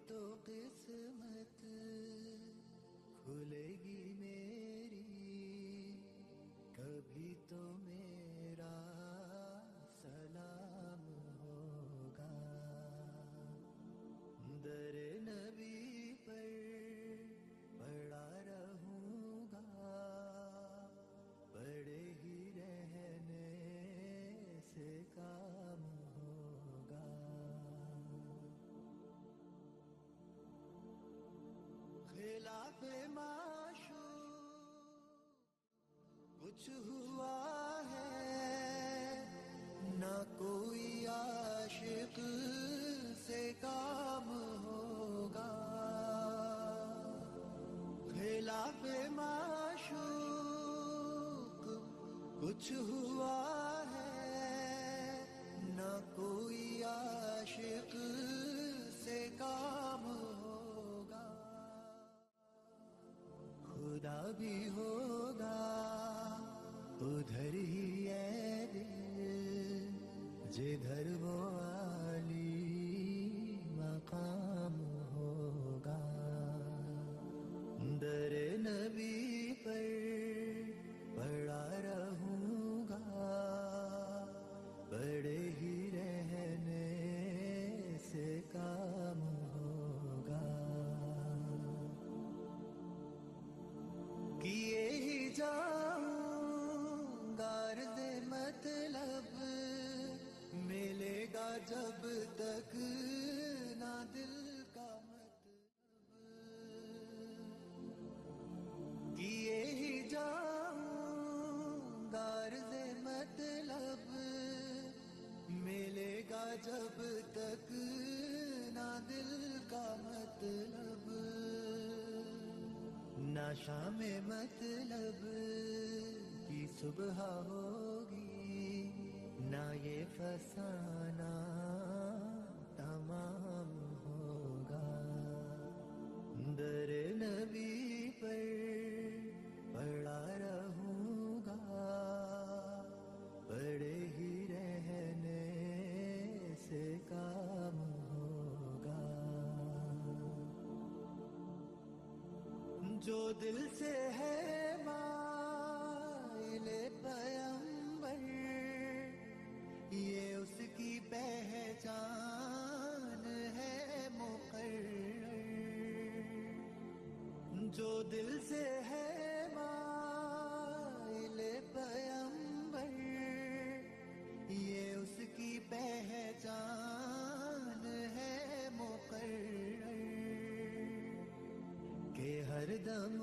تو قسمت کھلے گی میری، کبھی تو میرا سلام ہوگا. در نبی پر پڑا رہوں گا، پڑے ہی رہنے سے کام ہوگا. خلاف معشوق کچھ ہوا ہے، نہ کوئی عاشق سے کام ہوگا. خلاف معشوق کچھ ہوا ہے، نہ کوئی عاشق سے کام ہوگا. خدا بھی ہوگا ادھر ہی ہے دل، جدھر وہ عالی مقام ہوگا. در نبی پر پڑا رہوں گا، پڑے ہی رہنے سے کام ہوگا. کیے ہی جاؤں غرض مطلب، ملے گا جب تک نہ دل کا مطلب. کیے ہی جاؤں غرض مطلب، ملے گا جب تک نہ دل کا مطلب. نہ شام مطلب کی صبح ہوگی، نہ یہ فسانہ تمام ہوگا. در نبی پر پڑا رہوں گا، پڑے ہی رہنے سے کام ہوگا. جو دل سے ہے مائل پیمبر، یہ اس کی پہچان ہے مقرر. جو دل سے ہے مائل پیمبر، یہ اس کی پہچان ہے مقرر. کہ ہر دم